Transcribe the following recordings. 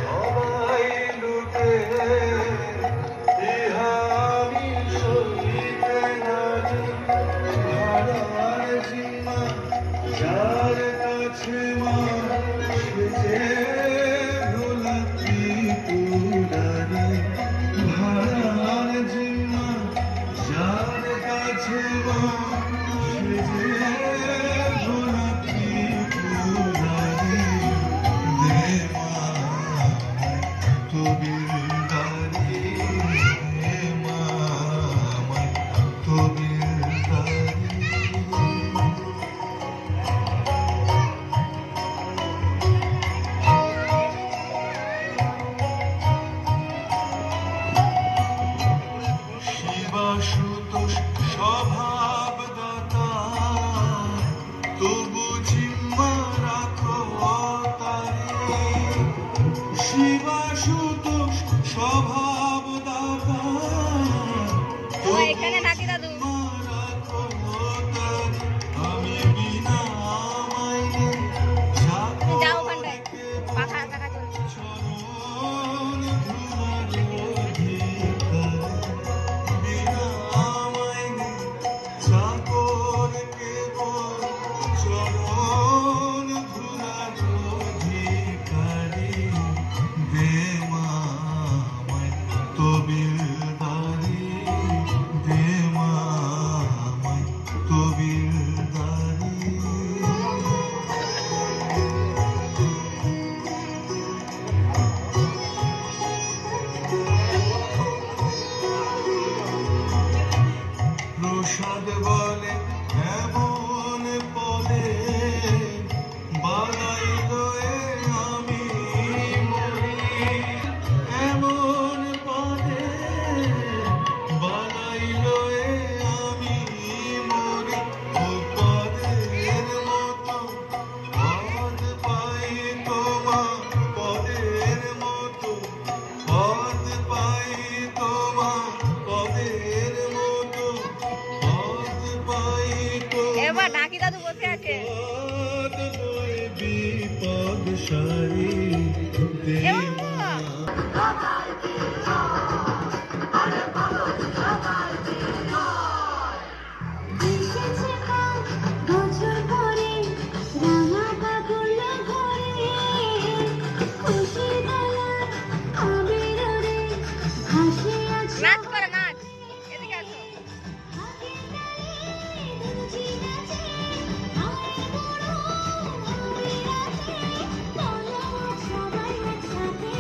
সবাই লুটে ইহা আমি সইতে নারি হারার জিম্মা যার কাছে মা সে যে ভোলাতি পুরারি হারার জিম্মা যার কাছে মা সে যে ভোলাতি পুরারি দে মা তবিলদারি দে মা তবিলদারি। শিবাশুতোষ স্বভাবদাতা তবু জিম্মা রাখো তারে শিবাশুতোষ স্বভাবদাতা এখানে নাকি দাদু রাখো তারে আমি বিনা মাইনে যাও ওখানটায় পাখা টাকা চলছে চরণ ধুলার অধিকার বিনা মাইনে চাকর কেবল চরণ ধুলার অধিকারী দে মা আমায় তবিলদারি দে মা আমায় তবিলদারি। প্রসাদ বলে এমন পদে বানাইল এ আমি মরি এমন পদে বানাইল এ আমি মরি ও পদের মতো পদ পাই তোমা পদের মতো পদ পাই তোমা পদের মতো পদ পাই এবার নাকি দাদু বসে আছে পদ বই বিপদ সারি দে মা। এসেছে কাল বছর পরে রাঙা বাবুল ঘরে খুশি বেলা আবির রে হাসি আছে নাচ করে নাচ এদিকে আসো হাতে তালি দুজি নাচে আয় বড় আবির আছে চলো সবাই একসাথে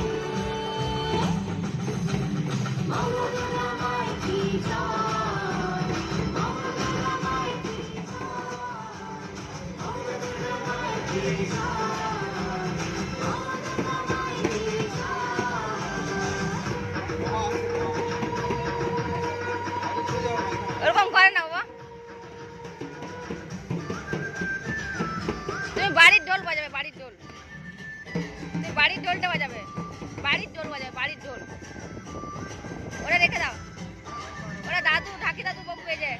মঙ্গলা মাই কি জয় মঙ্গলা মাই কি ওরকম করে না বাবা তুমি বাড়ির ঢোল বাজাবে বাড়ির ঢোল তুমি বাড়ির ঢোলটা বাজাবে বাড়ির ঢোল বাজাবে বাড়ির ঢোল ওরা রেখে দাও ওরা দাদু ঢাকি দাদু বাবু এই যে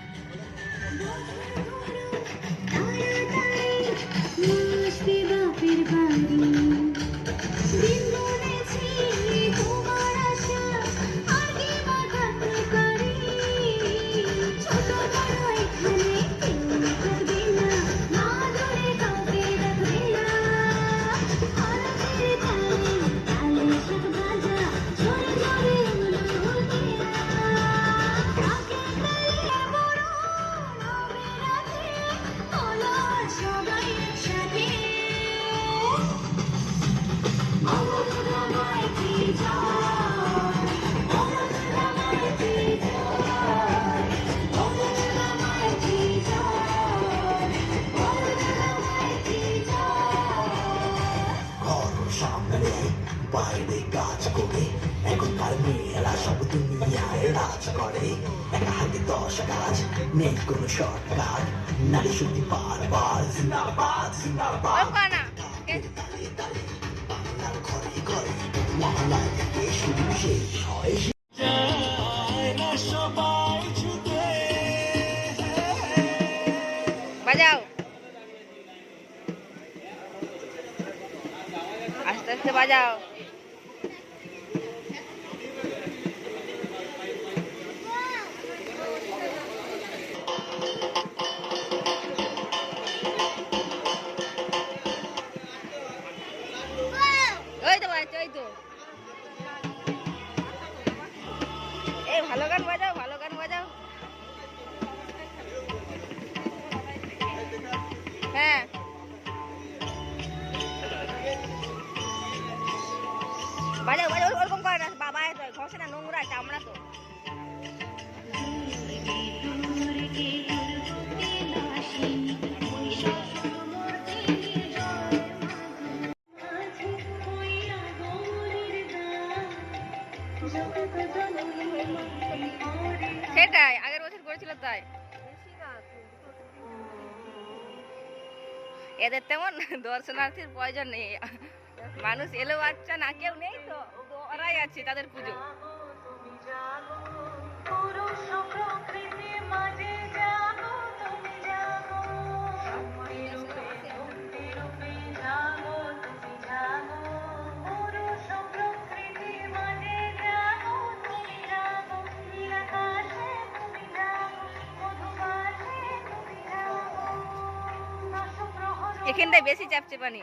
মিষ্টি বাপের বাড়ি দিন গুনেছি তোমার আশা আর কি বা থাকতে পারি ছোট বড় এখানে কেউ থাকবে না মা ধরে কাউকে রাখবে না আরতের তালে তালে শাক ভাজা ঝরে ঝরে উলুলকে কাকে তালে বড় নবের আছে চলো সবাই একসাথে মঙ্গলা মাই কি জয় মঙ্গলা মাই কি জয় মঙ্গলা মাই কি জয় মঙ্গলা মাই কি জয়। ঘর সামনে বাইরে কাজ করে এখনকার মেয়েরা সব দুনিয়ায় রাজ করে একা হাতে 10 কাজ নেই কোনো শর্টকাট নারী শুধু বারবার জিন্দাবাদ জিন্দাবাদ ওরকম করে না তালে তালে বাংলার ঘরে ঘরে মহলায় থেকে শুরু শেষ হয় যায় না সবাই ছুটে বাজাও আস্তে আস্তে বাজাও ওই তো বাজছে, ওই তো। এই ভালো গান বাজাও, ভালো গান বাজাও। হ্যাঁ বাজাও বাজাও, ওরকম করে না বাবা, ঘষে না, নোংরা চামড়া তো। সেটাই আগের বছর করেছিল তাই। এদের তেমন দর্শনার্থীর প্রয়োজন নেই, মানুষ এলো বাচ্চা না কেউ নেই তো, ওরাই আছে, তাদের পুজো। এখানটায় বেশি চাপচে পানি।